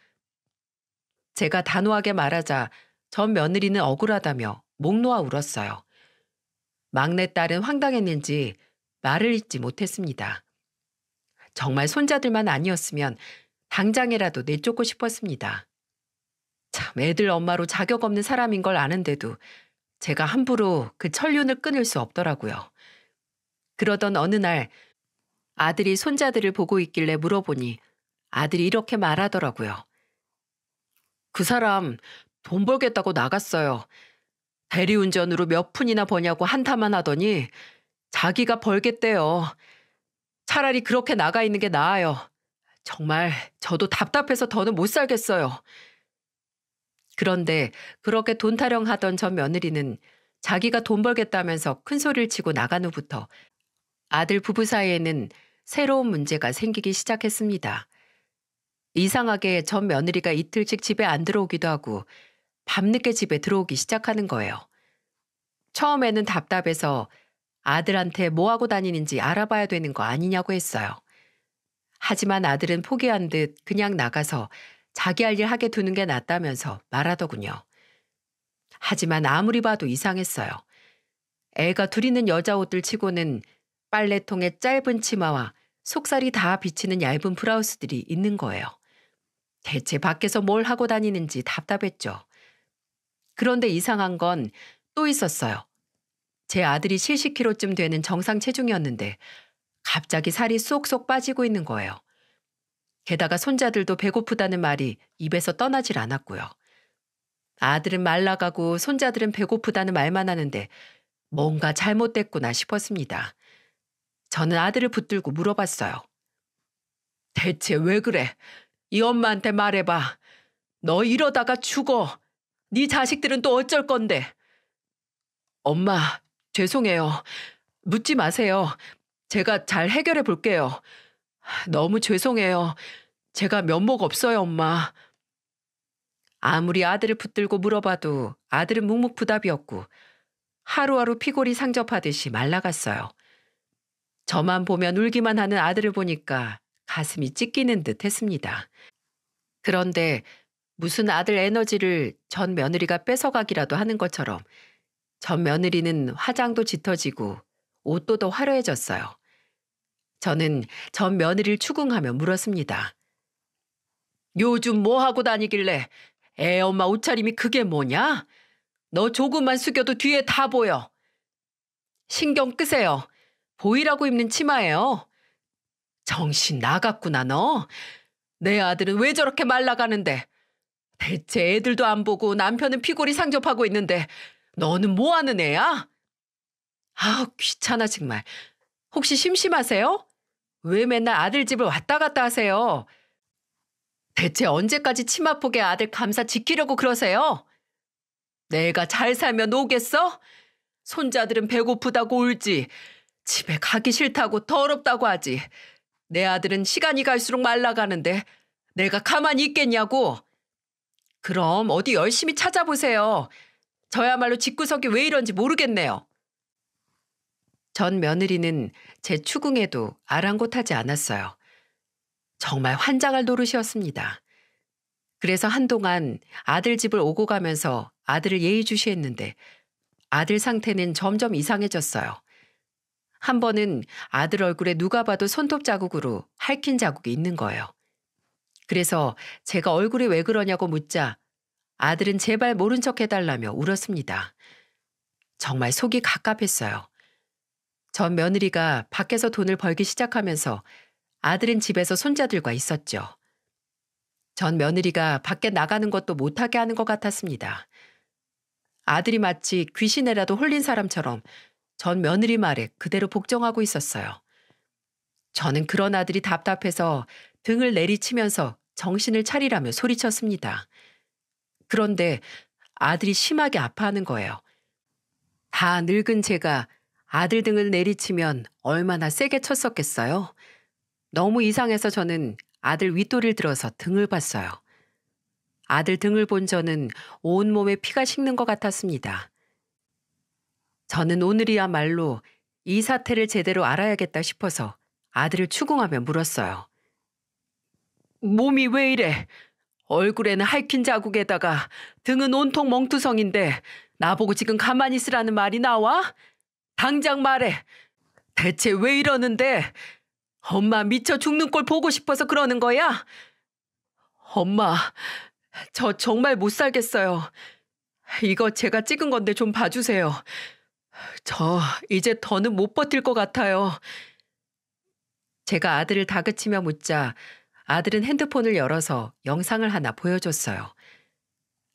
제가 단호하게 말하자 전 며느리는 억울하다며 목 놓아 울었어요. 막내딸은 황당했는지 말을 잇지 못했습니다. 정말 손자들만 아니었으면 당장이라도 내쫓고 싶었습니다. 참 애들 엄마로 자격 없는 사람인 걸 아는데도 제가 함부로 그 천륜을 끊을 수 없더라고요. 그러던 어느 날 아들이 손자들을 보고 있길래 물어보니 아들이 이렇게 말하더라고요. 그 사람 돈 벌겠다고 나갔어요. 대리운전으로 몇 푼이나 버냐고 한탄만 하더니 자기가 벌겠대요. 차라리 그렇게 나가 있는 게 나아요. 정말 저도 답답해서 더는 못 살겠어요. 그런데 그렇게 돈 타령하던 전 며느리는 자기가 돈 벌겠다면서 큰 소리를 치고 나간 후부터 아들 부부 사이에는 새로운 문제가 생기기 시작했습니다. 이상하게 전 며느리가 이틀씩 집에 안 들어오기도 하고 밤늦게 집에 들어오기 시작하는 거예요. 처음에는 답답해서 아들한테 뭐 하고 다니는지 알아봐야 되는 거 아니냐고 했어요. 하지만 아들은 포기한 듯 그냥 나가서 자기 할 일 하게 두는 게 낫다면서 말하더군요. 하지만 아무리 봐도 이상했어요. 애가 둘 있는 여자 옷들 치고는 빨래통에 짧은 치마와 속살이 다 비치는 얇은 브라우스들이 있는 거예요. 대체 밖에서 뭘 하고 다니는지 답답했죠. 그런데 이상한 건 또 있었어요. 제 아들이 70kg쯤 되는 정상 체중이었는데 갑자기 살이 쏙쏙 빠지고 있는 거예요. 게다가 손자들도 배고프다는 말이 입에서 떠나질 않았고요. 아들은 말라가고 손자들은 배고프다는 말만 하는데 뭔가 잘못됐구나 싶었습니다. 저는 아들을 붙들고 물어봤어요. 대체 왜 그래? 이 엄마한테 말해봐. 너 이러다가 죽어. 네 자식들은 또 어쩔 건데. 엄마, 죄송해요. 묻지 마세요. 제가 잘 해결해 볼게요. 너무 죄송해요. 제가 면목 없어요, 엄마. 아무리 아들을 붙들고 물어봐도 아들은 묵묵부답이었고 하루하루 피골이 상접하듯이 말라갔어요. 저만 보면 울기만 하는 아들을 보니까 가슴이 찢기는 듯 했습니다. 그런데 무슨 아들 에너지를 전 며느리가 뺏어가기라도 하는 것처럼 전 며느리는 화장도 짙어지고 옷도 더 화려해졌어요. 저는 전 며느리를 추궁하며 물었습니다. 요즘 뭐 하고 다니길래 애 엄마 옷차림이 그게 뭐냐? 너 조금만 숙여도 뒤에 다 보여. 신경 끄세요. 보이라고 입는 치마예요. 정신 나갔구나 너. 내 아들은 왜 저렇게 말라가는데. 대체 애들도 안 보고 남편은 피골이 상접하고 있는데 너는 뭐 하는 애야? 아, 귀찮아 정말. 혹시 심심하세요? 왜 맨날 아들 집을 왔다 갔다 하세요? 대체 언제까지 치마폭에 아들 감사 지키려고 그러세요? 내가 잘 살면 오겠어? 손자들은 배고프다고 울지. 집에 가기 싫다고 더럽다고 하지. 내 아들은 시간이 갈수록 말라가는데 내가 가만히 있겠냐고. 그럼 어디 열심히 찾아보세요. 저야말로 집구석이 왜 이런지 모르겠네요. 전 며느리는 제 추궁에도 아랑곳하지 않았어요. 정말 환장할 노릇이었습니다. 그래서 한동안 아들 집을 오고 가면서 아들을 예의주시했는데 아들 상태는 점점 이상해졌어요. 한 번은 아들 얼굴에 누가 봐도 손톱 자국으로 핥힌 자국이 있는 거예요. 그래서 제가 얼굴이 왜 그러냐고 묻자 아들은 제발 모른 척 해달라며 울었습니다. 정말 속이 갑갑했어요. 전 며느리가 밖에서 돈을 벌기 시작하면서 아들은 집에서 손자들과 있었죠. 전 며느리가 밖에 나가는 것도 못하게 하는 것 같았습니다. 아들이 마치 귀신에라도 홀린 사람처럼 전 며느리 말에 그대로 복종하고 있었어요. 저는 그런 아들이 답답해서 등을 내리치면서 정신을 차리라며 소리쳤습니다. 그런데 아들이 심하게 아파하는 거예요. 다 늙은 제가 아들 등을 내리치면 얼마나 세게 쳤었겠어요? 너무 이상해서 저는 아들 윗도리를 들어서 등을 봤어요. 아들 등을 본 저는 온몸에 피가 식는 것 같았습니다. 저는 오늘이야말로 이 사태를 제대로 알아야겠다 싶어서 아들을 추궁하며 물었어요. 몸이 왜 이래? 얼굴에는 핥힌 자국에다가 등은 온통 멍투성인데 나보고 지금 가만히 있으라는 말이 나와? 당장 말해. 대체 왜 이러는데? 엄마 미쳐 죽는 꼴 보고 싶어서 그러는 거야? 엄마, 저 정말 못 살겠어요. 이거 제가 찍은 건데 좀 봐주세요. 저 이제 더는 못 버틸 것 같아요. 제가 아들을 다그치며 묻자 아들은 핸드폰을 열어서 영상을 하나 보여줬어요.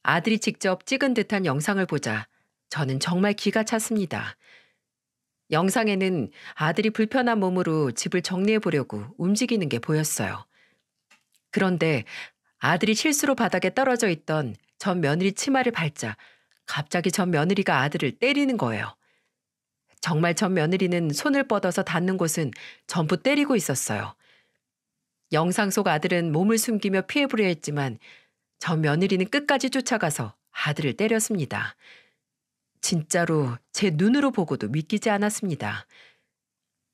아들이 직접 찍은 듯한 영상을 보자 저는 정말 기가 찼습니다. 영상에는 아들이 불편한 몸으로 집을 정리해 보려고 움직이는 게 보였어요. 그런데 아들이 실수로 바닥에 떨어져 있던 전 며느리 치마를 밟자 갑자기 전 며느리가 아들을 때리는 거예요. 정말 전 며느리는 손을 뻗어서 닿는 곳은 전부 때리고 있었어요. 영상 속 아들은 몸을 숨기며 피해보려 했지만 전 며느리는 끝까지 쫓아가서 아들을 때렸습니다. 진짜로 제 눈으로 보고도 믿기지 않았습니다.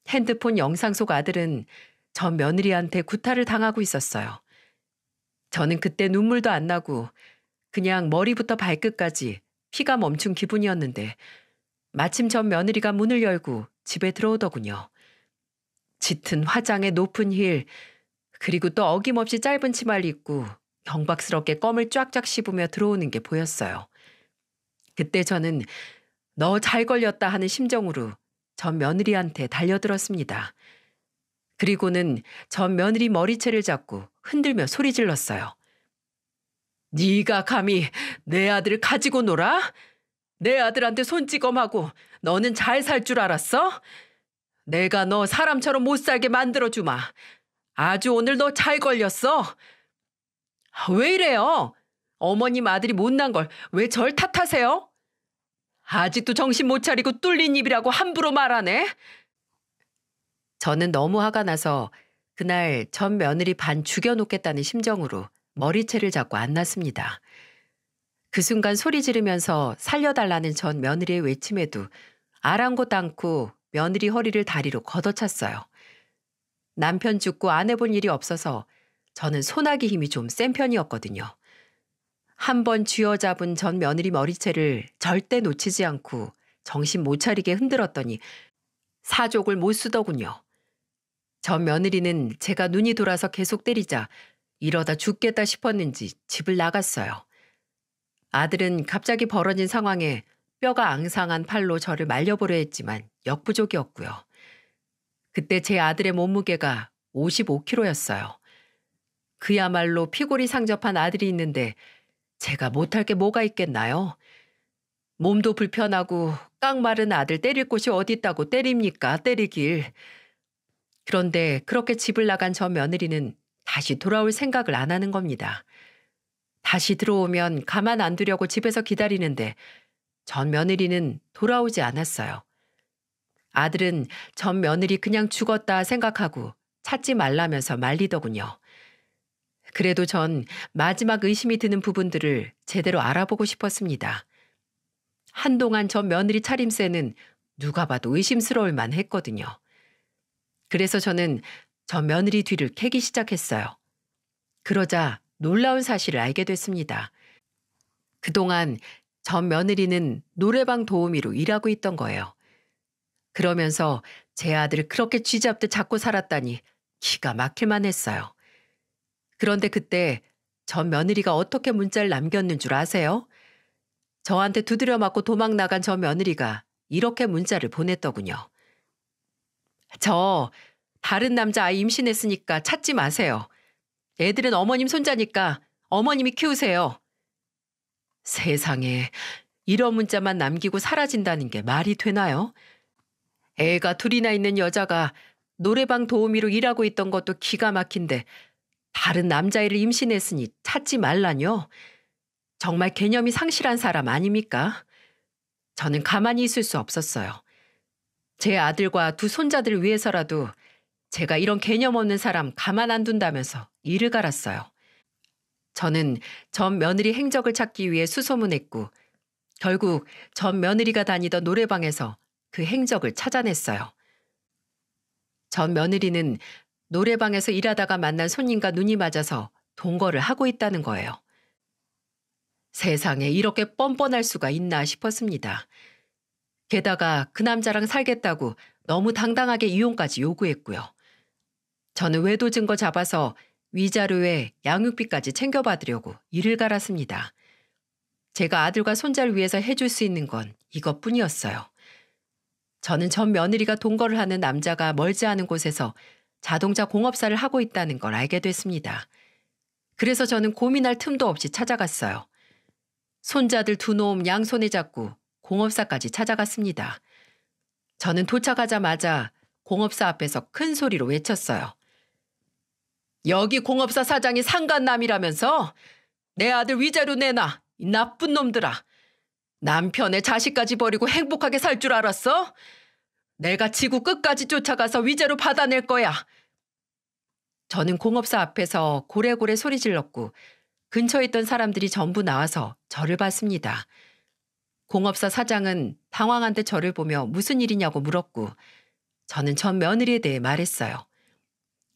핸드폰 영상 속 아들은 전 며느리한테 구타를 당하고 있었어요. 저는 그때 눈물도 안 나고 그냥 머리부터 발끝까지 피가 멈춘 기분이었는데 마침 전 며느리가 문을 열고 집에 들어오더군요. 짙은 화장에 높은 힐, 그리고 또 어김없이 짧은 치마를 입고 경박스럽게 껌을 쫙쫙 씹으며 들어오는 게 보였어요. 그때 저는 너 잘 걸렸다 하는 심정으로 전 며느리한테 달려들었습니다. 그리고는 전 며느리 머리채를 잡고 흔들며 소리 질렀어요. 네가 감히 내 아들을 가지고 놀아? 내 아들한테 손찌검하고 너는 잘 살 줄 알았어? 내가 너 사람처럼 못 살게 만들어주마. 아주 오늘 너 잘 걸렸어. 왜 이래요? 어머님 아들이 못난 걸 왜 절 탓하세요? 아직도 정신 못 차리고 뚫린 입이라고 함부로 말하네. 저는 너무 화가 나서 그날 전 며느리 반 죽여놓겠다는 심정으로 머리채를 잡고 안 났습니다. 그 순간 소리 지르면서 살려달라는 전 며느리의 외침에도 아랑곳 않고 며느리 허리를 다리로 걷어찼어요. 남편 죽고 아내 본 일이 없어서 저는 소나기 힘이 좀 센 편이었거든요. 한 번 쥐어잡은 전 며느리 머리채를 절대 놓치지 않고 정신 못 차리게 흔들었더니 사족을 못 쓰더군요. 전 며느리는 제가 눈이 돌아서 계속 때리자 이러다 죽겠다 싶었는지 집을 나갔어요. 아들은 갑자기 벌어진 상황에 뼈가 앙상한 팔로 저를 말려보려 했지만 역부족이었고요. 그때 제 아들의 몸무게가 55kg였어요. 그야말로 피골이 상접한 아들이 있는데 제가 못할 게 뭐가 있겠나요? 몸도 불편하고 깡마른 아들 때릴 곳이 어디 있다고 때립니까? 때리길. 그런데 그렇게 집을 나간 저 며느리는 다시 돌아올 생각을 안 하는 겁니다. 다시 들어오면 가만 안 두려고 집에서 기다리는데 전 며느리는 돌아오지 않았어요. 아들은 전 며느리 그냥 죽었다 생각하고 찾지 말라면서 말리더군요. 그래도 전 마지막 의심이 드는 부분들을 제대로 알아보고 싶었습니다. 한동안 전 며느리 차림새는 누가 봐도 의심스러울 만했거든요. 그래서 저는 전 며느리 뒤를 캐기 시작했어요. 그러자 놀라운 사실을 알게 됐습니다. 그동안 전 며느리는 노래방 도우미로 일하고 있던 거예요. 그러면서 제 아들을 그렇게 쥐잡듯 잡고 살았다니 기가 막힐만 했어요. 그런데 그때 전 며느리가 어떻게 문자를 남겼는 줄 아세요? 저한테 두드려 맞고 도망 나간 저 며느리가 이렇게 문자를 보냈더군요. 저 다른 남자 아이 임신했으니까 찾지 마세요. 애들은 어머님 손자니까 어머님이 키우세요. 세상에 이런 문자만 남기고 사라진다는 게 말이 되나요? 애가 둘이나 있는 여자가 노래방 도우미로 일하고 있던 것도 기가 막힌데 다른 남자애를 임신했으니 찾지 말라뇨. 정말 개념이 상실한 사람 아닙니까? 저는 가만히 있을 수 없었어요. 제 아들과 두 손자들을 위해서라도 제가 이런 개념 없는 사람 가만 안 둔다면서 이를 갈았어요. 저는 전 며느리 행적을 찾기 위해 수소문했고 결국 전 며느리가 다니던 노래방에서 그 행적을 찾아냈어요. 전 며느리는 노래방에서 일하다가 만난 손님과 눈이 맞아서 동거를 하고 있다는 거예요. 세상에 이렇게 뻔뻔할 수가 있나 싶었습니다. 게다가 그 남자랑 살겠다고 너무 당당하게 이혼까지 요구했고요. 저는 외도 증거 잡아서 위자료에 양육비까지 챙겨받으려고 이를 갈았습니다. 제가 아들과 손자를 위해서 해줄 수 있는 건 이것뿐이었어요. 저는 전 며느리가 동거를 하는 남자가 멀지 않은 곳에서 자동차 공업사를 하고 있다는 걸 알게 됐습니다. 그래서 저는 고민할 틈도 없이 찾아갔어요. 손자들 두 놈 양손에 잡고 공업사까지 찾아갔습니다. 저는 도착하자마자 공업사 앞에서 큰 소리로 외쳤어요. 여기 공업사 사장이 상간남이라면서? 내 아들 위자료 내놔, 이 나쁜 놈들아. 남편의 자식까지 버리고 행복하게 살 줄 알았어? 내가 지구 끝까지 쫓아가서 위자료 받아낼 거야. 저는 공업사 앞에서 고래고래 소리 질렀고 근처에 있던 사람들이 전부 나와서 저를 봤습니다. 공업사 사장은 당황한 듯 저를 보며 무슨 일이냐고 물었고 저는 전 며느리에 대해 말했어요.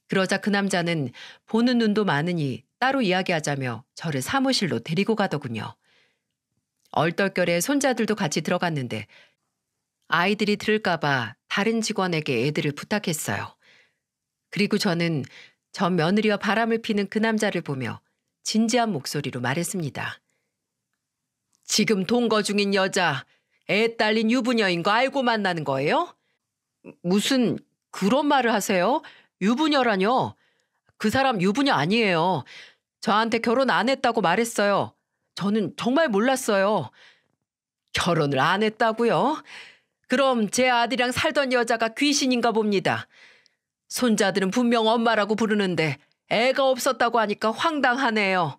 그러자 그 남자는 보는 눈도 많으니 따로 이야기하자며 저를 사무실로 데리고 가더군요. 얼떨결에 손자들도 같이 들어갔는데 아이들이 들을까 봐 다른 직원에게 애들을 부탁했어요. 그리고 저는 전 며느리와 바람을 피는 그 남자를 보며 진지한 목소리로 말했습니다. 지금 동거 중인 여자, 애 딸린 유부녀인 거 알고 만나는 거예요? 무슨 그런 말을 하세요? 유부녀라뇨? 그 사람 유부녀 아니에요. 저한테 결혼 안 했다고 말했어요. 저는 정말 몰랐어요. 결혼을 안 했다고요? 그럼 제 아들이랑 살던 여자가 귀신인가 봅니다. 손자들은 분명 엄마라고 부르는데 애가 없었다고 하니까 황당하네요.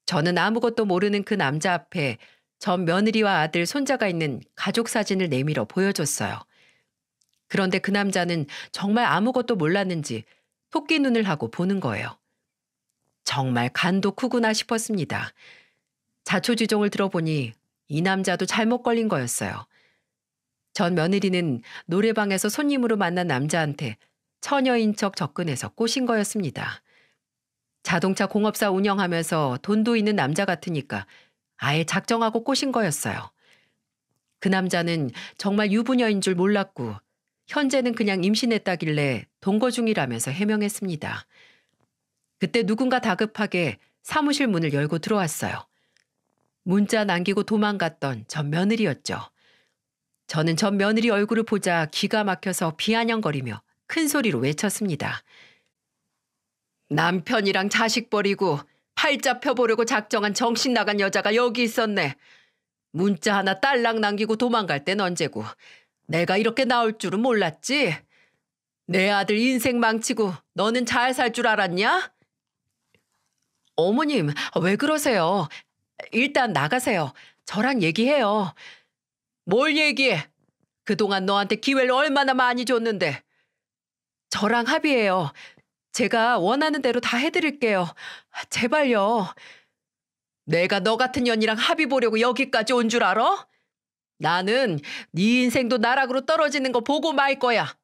저는 아무것도 모르는 그 남자 앞에 전 며느리와 아들 손자가 있는 가족 사진을 내밀어 보여줬어요. 그런데 그 남자는 정말 아무것도 몰랐는지 토끼 눈을 하고 보는 거예요. 정말 간도 크구나 싶었습니다. 자초지종을 들어보니 이 남자도 잘못 걸린 거였어요. 전 며느리는 노래방에서 손님으로 만난 남자한테 처녀인 척 접근해서 꼬신 거였습니다. 자동차 공업사 운영하면서 돈도 있는 남자 같으니까 아예 작정하고 꼬신 거였어요. 그 남자는 정말 유부녀인 줄 몰랐고 현재는 그냥 임신했다길래 동거 중이라면서 해명했습니다. 그때 누군가 다급하게 사무실 문을 열고 들어왔어요. 문자 남기고 도망갔던 전 며느리였죠. 저는 전 며느리 얼굴을 보자 기가 막혀서 비아냥거리며 큰 소리로 외쳤습니다. 남편이랑 자식 버리고 팔자 펴보려고 작정한 정신 나간 여자가 여기 있었네. 문자 하나 딸랑 남기고 도망갈 땐 언제고 내가 이렇게 나올 줄은 몰랐지. 내 아들 인생 망치고 너는 잘 살 줄 알았냐? 어머님, 왜 그러세요? 일단 나가세요. 저랑 얘기해요. 뭘 얘기해? 그동안 너한테 기회를 얼마나 많이 줬는데. 저랑 합의해요. 제가 원하는 대로 다 해드릴게요. 제발요. 내가 너 같은 년이랑 합의 보려고 여기까지 온 줄 알아? 나는 네 인생도 나락으로 떨어지는 거 보고 말 거야.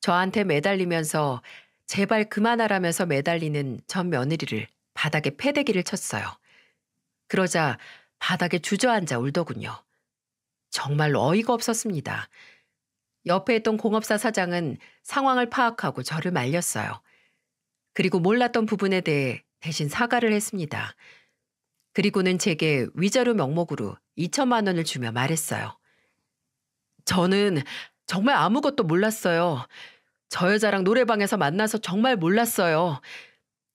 저한테 매달리면서 제발 그만하라면서 매달리는 전 며느리를 바닥에 패대기를 쳤어요. 그러자 바닥에 주저앉아 울더군요. 정말로 어이가 없었습니다. 옆에 있던 공업사 사장은 상황을 파악하고 저를 말렸어요. 그리고 몰랐던 부분에 대해 대신 사과를 했습니다. 그리고는 제게 위자료 명목으로 2천만 원을 주며 말했어요. 저는 정말 아무것도 몰랐어요. 저 여자랑 노래방에서 만나서 정말 몰랐어요.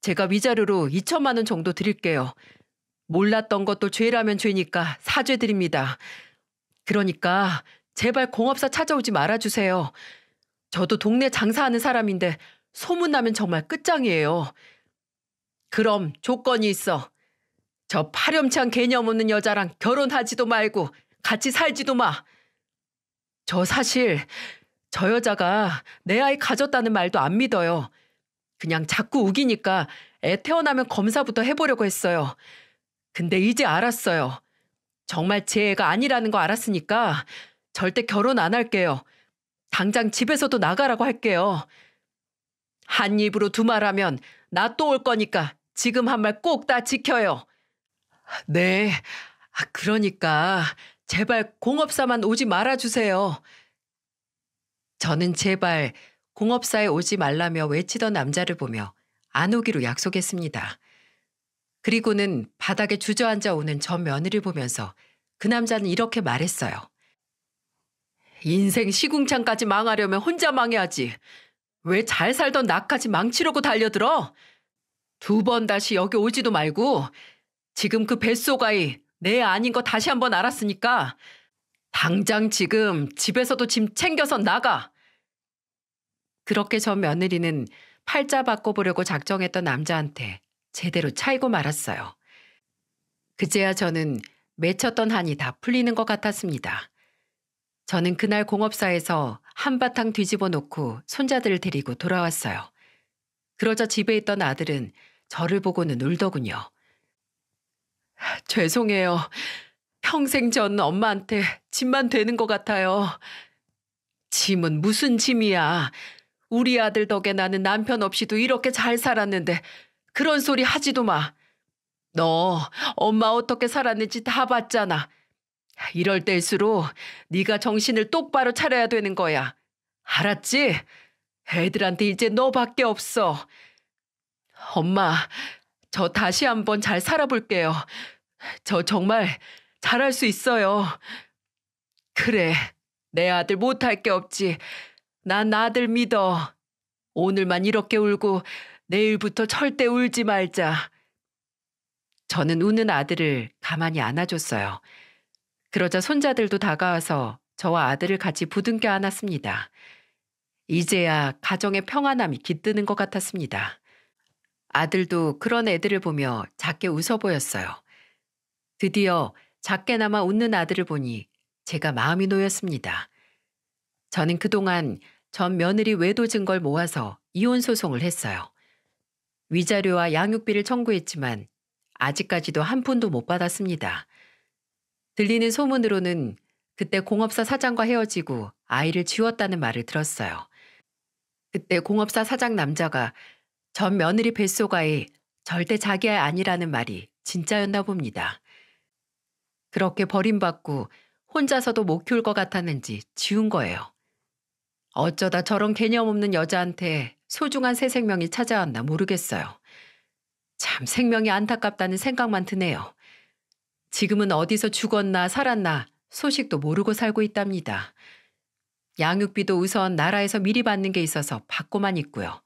제가 위자료로 2천만 원 정도 드릴게요. 몰랐던 것도 죄라면 죄니까 사죄드립니다. 그러니까 제발 공업사 찾아오지 말아주세요. 저도 동네 장사하는 사람인데 소문나면 정말 끝장이에요. 그럼 조건이 있어. 저 파렴치한 개념 없는 여자랑 결혼하지도 말고 같이 살지도 마. 저 사실 저 여자가 내 아이 가졌다는 말도 안 믿어요. 그냥 자꾸 우기니까 애 태어나면 검사부터 해보려고 했어요. 근데 이제 알았어요. 정말 제 애가 아니라는 거 알았으니까 절대 결혼 안 할게요. 당장 집에서도 나가라고 할게요. 한 입으로 두 말하면 나 또 올 거니까 지금 한 말 꼭 다 지켜요. 네, 그러니까 제발 공업사만 오지 말아주세요. 저는 제발 공업사에 오지 말라며 외치던 남자를 보며 안 오기로 약속했습니다. 그리고는 바닥에 주저앉아 오는 전 며느리를 보면서 그 남자는 이렇게 말했어요. 인생 시궁창까지 망하려면 혼자 망해야지. 왜 잘 살던 나까지 망치려고 달려들어? 2번 다시 여기 오지도 말고 지금 그 뱃속아이 내 아닌 거 다시 한번 알았으니까 당장 지금 집에서도 짐 챙겨서 나가. 그렇게 전 며느리는 팔자 바꿔보려고 작정했던 남자한테 제대로 차이고 말았어요. 그제야 저는 맺혔던 한이 다 풀리는 것 같았습니다. 저는 그날 공업사에서 한바탕 뒤집어 놓고 손자들을 데리고 돌아왔어요. 그러자 집에 있던 아들은 저를 보고는 울더군요. 죄송해요. 평생 전 엄마한테 짐만 되는 것 같아요. 짐은 무슨 짐이야. 우리 아들 덕에 나는 남편 없이도 이렇게 잘 살았는데 그런 소리 하지도 마. 너 엄마 어떻게 살았는지 다 봤잖아. 이럴 때일수록 네가 정신을 똑바로 차려야 되는 거야. 알았지? 애들한테 이제 너밖에 없어. 엄마, 저 다시 한번 잘 살아볼게요. 저 정말 잘할 수 있어요. 그래, 내 아들 못할 게 없지. 난 아들 믿어. 오늘만 이렇게 울고 내일부터 절대 울지 말자. 저는 우는 아들을 가만히 안아줬어요. 그러자 손자들도 다가와서 저와 아들을 같이 부둥켜 안았습니다. 이제야 가정의 평안함이 깃드는 것 같았습니다. 아들도 그런 애들을 보며 작게 웃어 보였어요. 드디어 작게나마 웃는 아들을 보니 제가 마음이 놓였습니다. 저는 그동안 전 며느리 외도 증거를 모아서 이혼 소송을 했어요. 위자료와 양육비를 청구했지만 아직까지도 한 푼도 못 받았습니다. 들리는 소문으로는 그때 공업사 사장과 헤어지고 아이를 지웠다는 말을 들었어요. 그때 공업사 사장 남자가 전 며느리 뱃속아이 절대 자기 아이 아니라는 말이 진짜였나 봅니다. 그렇게 버림받고 혼자서도 못 키울 것 같았는지 지운 거예요. 어쩌다 저런 개념 없는 여자한테 소중한 새 생명이 찾아왔나 모르겠어요. 참 생명이 안타깝다는 생각만 드네요. 지금은 어디서 죽었나 살았나 소식도 모르고 살고 있답니다. 양육비도 우선 나라에서 미리 받는 게 있어서 받고만 있고요.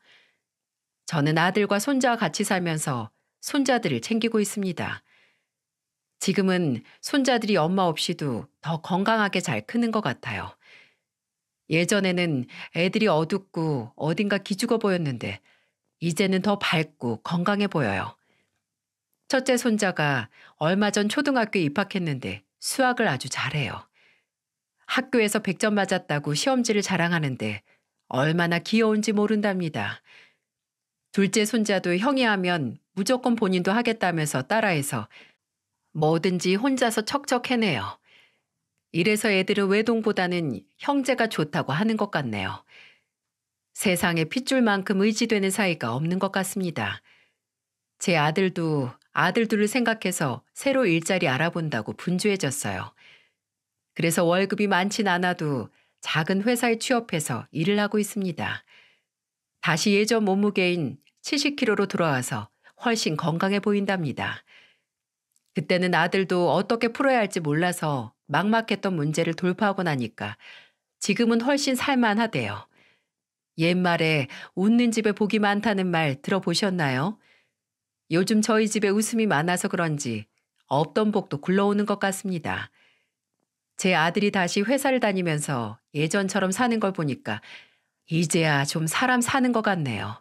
저는 아들과 손자와 같이 살면서 손자들을 챙기고 있습니다. 지금은 손자들이 엄마 없이도 더 건강하게 잘 크는 것 같아요. 예전에는 애들이 어둡고 어딘가 기죽어 보였는데 이제는 더 밝고 건강해 보여요. 첫째 손자가 얼마 전 초등학교에 입학했는데 수학을 아주 잘해요. 학교에서 100점 맞았다고 시험지를 자랑하는데 얼마나 귀여운지 모른답니다. 둘째 손자도 형이 하면 무조건 본인도 하겠다면서 따라해서 뭐든지 혼자서 척척 해내요. 이래서 애들은 외동보다는 형제가 좋다고 하는 것 같네요. 세상에 핏줄만큼 의지되는 사이가 없는 것 같습니다. 제 아들도 아들들을 생각해서 새로 일자리 알아본다고 분주해졌어요. 그래서 월급이 많진 않아도 작은 회사에 취업해서 일을 하고 있습니다. 다시 예전 몸무게인 70kg로 돌아와서 훨씬 건강해 보인답니다. 그때는 아들도 어떻게 풀어야 할지 몰라서 막막했던 문제를 돌파하고 나니까 지금은 훨씬 살만하대요. 옛말에 웃는 집에 복이 많다는 말 들어보셨나요? 요즘 저희 집에 웃음이 많아서 그런지 없던 복도 굴러오는 것 같습니다. 제 아들이 다시 회사를 다니면서 예전처럼 사는 걸 보니까 이제야 좀 사람 사는 것 같네요.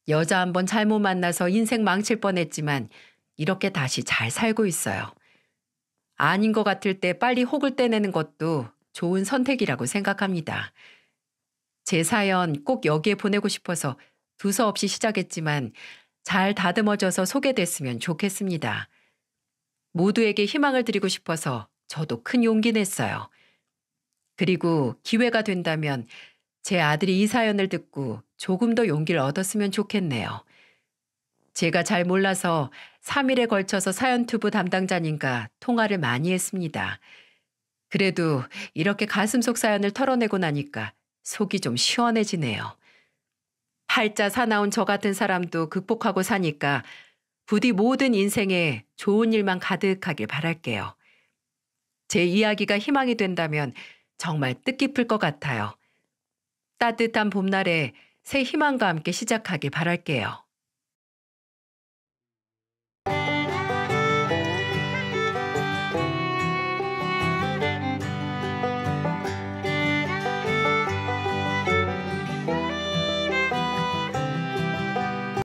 여자 한번 잘못 만나서 인생 망칠 뻔했지만 이렇게 다시 잘 살고 있어요. 아닌 것 같을 때 빨리 혹을 떼내는 것도 좋은 선택이라고 생각합니다. 제 사연 꼭 여기에 보내고 싶어서 두서없이 시작했지만 잘 다듬어져서 소개됐으면 좋겠습니다. 모두에게 희망을 드리고 싶어서 저도 큰 용기 냈어요. 그리고 기회가 된다면 제 아들이 이 사연을 듣고 조금 더 용기를 얻었으면 좋겠네요. 제가 잘 몰라서 3일에 걸쳐서 사연투부 담당자님과 통화를 많이 했습니다. 그래도 이렇게 가슴속 사연을 털어내고 나니까 속이 좀 시원해지네요. 팔자 사나운 저 같은 사람도 극복하고 사니까 부디 모든 인생에 좋은 일만 가득하길 바랄게요. 제 이야기가 희망이 된다면 정말 뜻깊을 것 같아요. 따뜻한 봄날에 새 희망과 함께 시작하길 바랄게요.